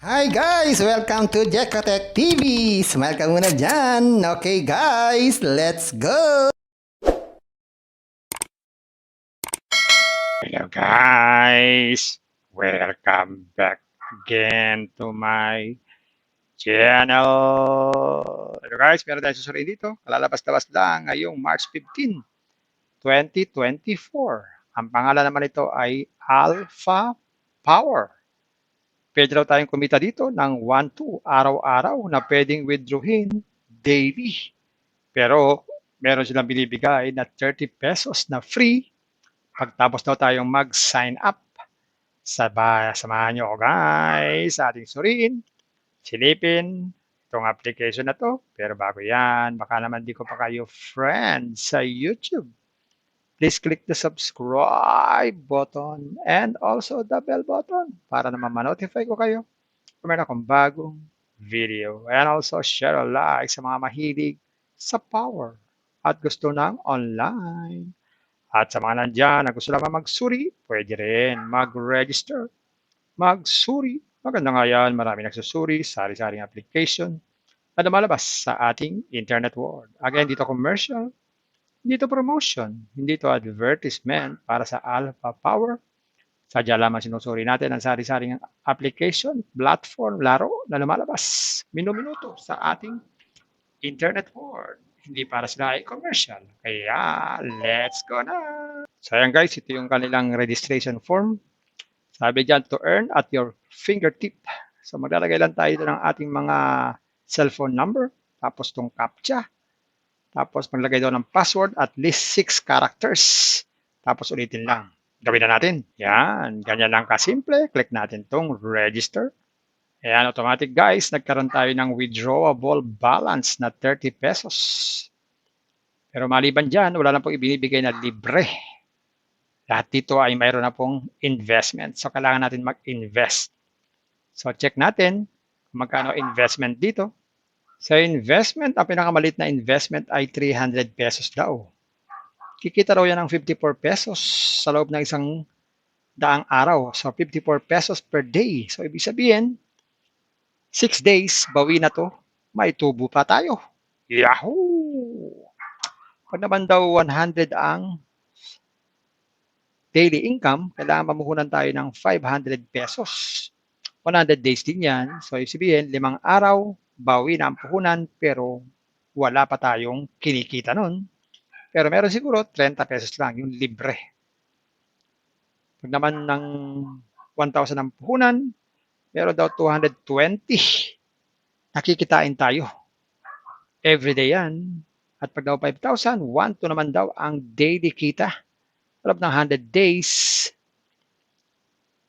Hi guys! Welcome to Jekotech TV! Smile ka muna dyan! Okay guys, let's go! Hello guys! Welcome back again to my channel. Hello guys, meron tayong susuriin dito. Kalalabas-labas lang ngayong March 15, 2024. Ang pangalan naman ito ay Alpha Power. Pwede raw tayong kumita dito ng 1-2 araw-araw na pwedeng withdrawin daily. Pero meron silang binibigay na 30 pesos na free pagtapos daw tayong mag-sign up. Samahan niyo ako guys sa ating suriin, silipin itong application na to. Pero bago yan, baka naman di ko pa kayo friend sa YouTube. Please click the subscribe button and also the bell button para naman ma-notify ko kayo kung meron akong bagong video. And also share a like sa mga mahilig sa power at gusto ng online. At sa mga nandyan na gusto lamang magsuri, pwede rin mag-register, magsuri. Maganda nga yan, marami nagsusuri, sari-saring application na lumalabas sa ating internet world. Again, dito commercial, dito promotion, hindi to advertisement para sa Alpha Power. Sadya lamang sinusuri natin ang sari-saring application, platform, laro na lumalabas minuto sa ating internet world. Hindi para sila ay commercial. Kaya, let's go na! So ayan guys, ito yung kanilang registration form. Sabi dyan, to earn at your fingertip. So maglalagay lang tayo ng ating mga cellphone number, tapos tong CAPTCHA, tapos maglagay daw ng password at least 6 characters. Tapos ulitin lang. Gawin na natin. Yan, ganyan lang kasimple. Click natin tong register. Ayan, automatic guys, nagkaroon tayo ng withdrawable balance na 30 pesos. Pero maliban dyan, wala na pong ibinibigay na libre. Lahat dito ay mayroon na pong investment. So, kailangan natin mag-invest. So, check natin kung magkano investment dito. Sa investment, ang pinakamalit na investment ay 300 pesos daw. Kikita raw yan ng 54 pesos sa loob ng isang daang araw. So, 54 pesos per day. So, ibig sabihin, 6 days, bawi na to, may tubo pa tayo. Yahoo! Pag naman daw 100 ang daily income, kailangan mamuhunan tayo ng 500 pesos. 100 days din yan. So, ibig sabihin, 5 araw, bawi na ang puhunan, pero wala pa tayong kinikita nun. Pero meron siguro 30 pesos lang, yung libre. Pag naman ng 1,000 ang puhunan, meron daw 220. Nakikitain tayo. Everyday yan. At pag daw 5,000, 1 to naman daw ang daily kita. Loob ng 100 days,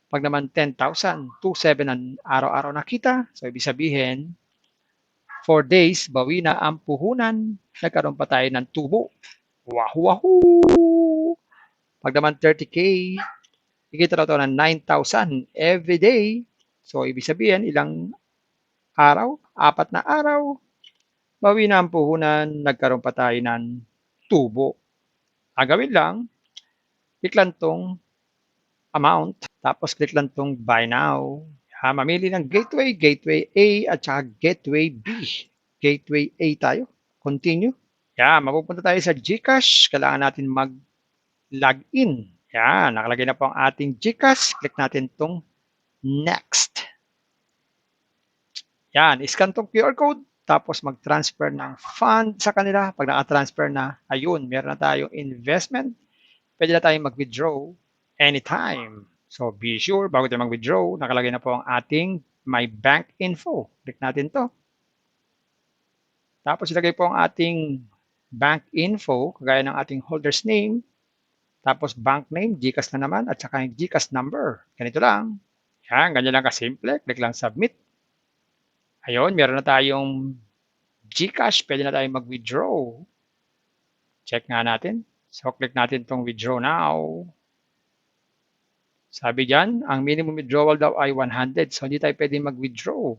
pag naman 10,000, 2,700 ang araw-araw na kita. So, ibig sabihin, 4 days, bawi na ang puhunan. Nagkaroon pa tayo ng tubo. Wahoo! Wahoo! Pag naman 30K, ikita na ito ng 9,000 every day. So, ibig sabihin, ilang araw? 4 na araw. Bawi na ang puhunan, nagkaroon pa tayo ng tubo. Ang gawin lang, click lang tong amount, tapos click lang tong buy now. Mamili ng gateway, gateway A at saka gateway B. Gateway A tayo. Continue. Mapupunta tayo sa GCash. Kailangan natin mag-login. Nakalagay na po ang ating GCash. Click natin tong next. Scan tong QR code. Tapos mag-transfer ng fund sa kanila. Pag naka-transfer na, ayun, meron na tayong investment. Pwede na tayong mag-withdraw anytime. So be sure, bago tayo mag-withdraw, nakalagay na po ang ating my bank info. Click natin to. Tapos ilagay po ang ating bank info, kagaya ng ating holder's name, tapos bank name, GCash na naman, at saka yung GCash number. Ganito lang. Ganyan lang kasimple. Click lang submit. Ayun, meron na tayong GCash. Pwede na tayong mag-withdraw. Check nga natin. So, click natin itong withdraw now. Sabi dyan, ang minimum withdrawal daw ay 100. So, hindi tayo pwede mag-withdraw.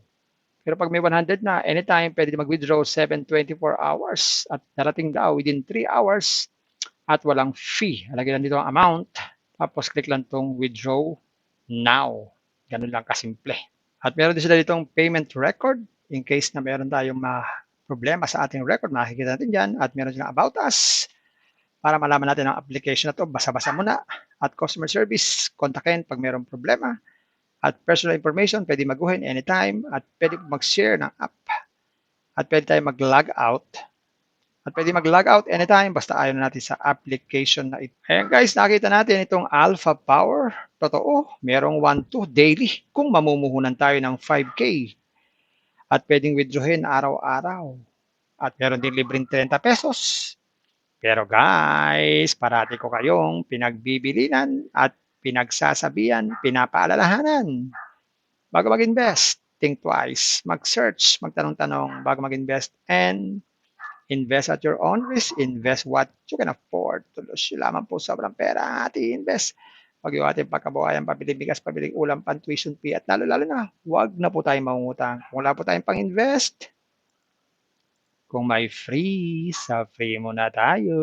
Pero pag may 100 na, anytime pwede mag-withdraw 7-24 hours. At darating daw within 3 hours at walang fee. Lagyan lang dito ang amount. Tapos, click lang itong withdraw now. Ganun lang kasimple. At meron din sila ditong payment record in case na meron tayong problema sa ating record, makikita natin dyan. At meron silang about us para malaman natin ang application na to. Basa-basa muna. At customer service, kontakin pag mayroong problema. At personal information, pwede maguhin anytime. At pwede mag-share ng app. At pwede tayo mag-log out. At pwede mag-log out anytime basta ayaw na natin sa application na ito. Ayan guys, nakita natin itong Alpha Power. Totoo, merong 1-2 daily kung mamumuhunan tayo ng 5K. At pwedeng withdrawin araw-araw. At meron din libreng 30 pesos. Pero guys, parati ko kayong pinagbibilinan at pinagsasabihan, pinapaalalahanan. Bago mag-invest, think twice. Mag-search, magtanong-tanong bago mag-invest, and invest at your own risk. Invest what you can afford. Tulos lamang po sobrang pera ang ating invest. Pag yung ating pagkabuhayan, pabiling bigas, pabiling ulam, pan-tuition fee, at lalo-lalo na, huwag na po tayong mangungutang. Kung wala po tayong pang-invest, kung may free, sa free muna tayo.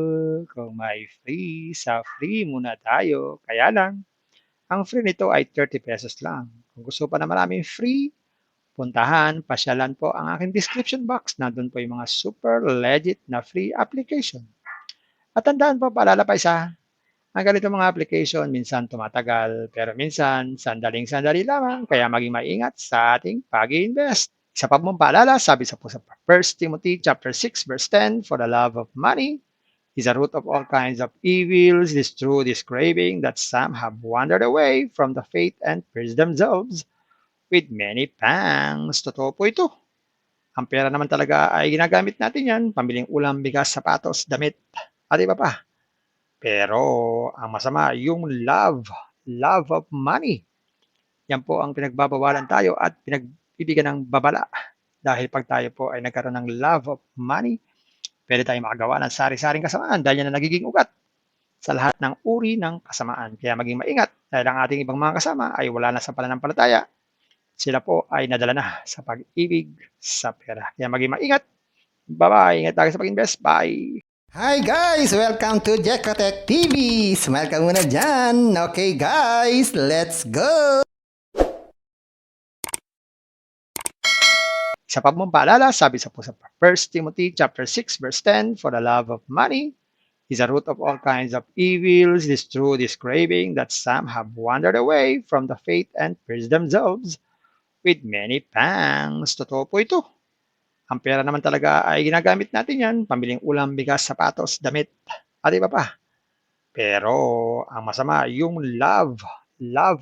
Kung may free, sa free muna tayo. Kaya lang, ang free nito ay 30 pesos lang. Kung gusto pa na maraming free, puntahan, pasyalan po ang aking description box. Nandun po yung mga super legit na free application. At tandaan po, paalala pa isa, ang ganito mga application, minsan tumatagal, pero minsan, sandaling-sandali lamang, kaya maging maingat sa ating pag-invest. Isa pa mong paalala, sabi sa 1 Timothy chapter 6, verse 10, for the love of money is a root of all kinds of evils. It is through this craving that some have wandered away from the faith and pierced themselves with many pangs. Totoo po ito. Ang pera naman talaga ay ginagamit natin yan, pambiling ulam, bigas, sapatos, damit, at iba pa. Pero ang masama, yung love of money. Yan po ang pinagbabawalan tayo at pinagbibigyan ng babala. Dahil pag tayo po ay nagkaroon ng love of money, pwede tayong makagawa ng sari-saring kasamaan dahil yan na nagiging ugat sa lahat ng uri ng kasamaan. Kaya maging maingat dahil ang ating ibang mga kasama ay wala na sa pananampalataya. Sila po ay nadala na sa pag-ibig sa pera. Kaya maging maingat. Bye-bye. Ingat tayo sa pag-invest. Bye. Hi guys! Welcome to Jekotech TV! Smile ka muna dyan! Okay guys, let's go! Isa pa mong paalala, sabi sa 1 Timothy chapter 6, verse 10, for the love of money is a root of all kinds of evils. It is through this craving that some have wandered away from the faith and pierced themselves with many pangs. Totoo po ito. Ang pera naman talaga ay ginagamit natin yan, pambiling ulam, bigas, sapatos, damit, at iba pa. Pero ang masama, yung love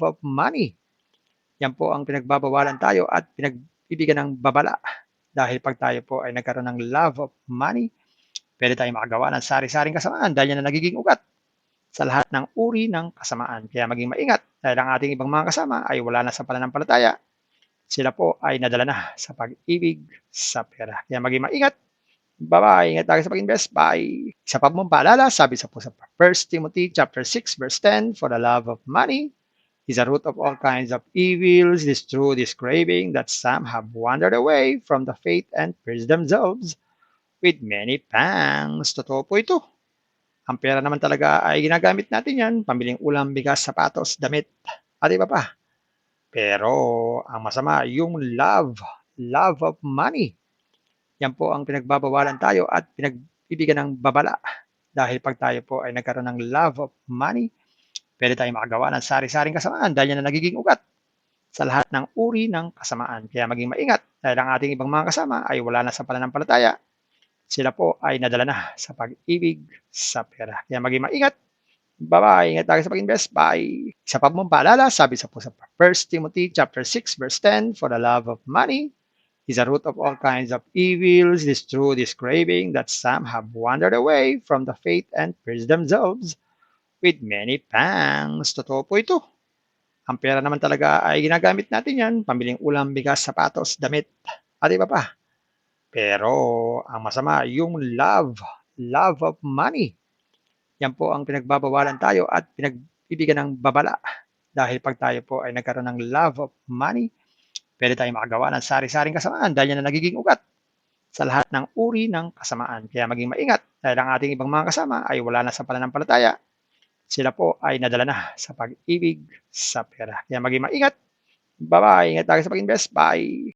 of money. Yan po ang pinagbabawalan tayo at pinagbibigyan ng babala. Dahil pag tayo po ay nagkaroon ng love of money, pwede tayong makagawa ng sari-saring kasamaan dahil yan na nagiging ugat sa lahat ng uri ng kasamaan. Kaya maging maingat dahil ang ating ibang mga kasama ay wala na sa pananampalataya. Sila po ay nadala na sa pag-ibig sa pera. Kaya maging maingat. Bye-bye. Ingat tayo sa pag-invest. Bye. Isa pa mong paalala, sabi sa 1 Timothy chapter 6, verse 10, for the love of money is a root of all kinds of evils. It is through this craving that some have wandered away from the faith and pierced themselves with many pangs. Totoo po ito. Ang pera naman talaga ay ginagamit natin yan, pambiling ulam, bigas, sapatos, damit, at iba pa. Pero ang masama, yung love of money. Yan po ang pinagbabawalan tayo at pinagbibigyan ng babala. Dahil pag tayo po ay nagkaroon ng love of money, pwede tayong makagawa ng sari-saring kasamaan dahil yan na nagiging ugat sa lahat ng uri ng kasamaan. Kaya maging maingat dahil ang ating ibang mga kasama ay wala na sa pananampalataya. Sila po ay nadala na sa pag-ibig sa pera. Kaya maging maingat. Bye-bye. Ingat tayo sa pag-invest. Bye. Isa pa mong paalala, sabi sa 1 Timothy chapter 6, verse 10, for the love of money is a root of all kinds of evils. It is through this craving that some have wandered away from the faith and pierced themselves with many pangs. Totoo po ito. Ang pera naman talaga ay ginagamit natin yan, pambiling ulam, bigas, sapatos, damit, at iba pa. Pero ang masama, yung love of money. Yan po ang pinagbabawalan tayo at pinagbibigyan ng babala. Dahil pag tayo po ay nagkaroon ng love of money, pwede tayong makagawa ng sari-saring kasamaan dahil yan na nagiging ugat sa lahat ng uri ng kasamaan. Kaya maging maingat dahil ang ating ibang mga kasama ay wala na sa pananampalataya. Sila po ay nadala na sa pag-ibig sa pera. Kaya maging maingat. Bye-bye. Ingat lagi sa pag-invest. Bye.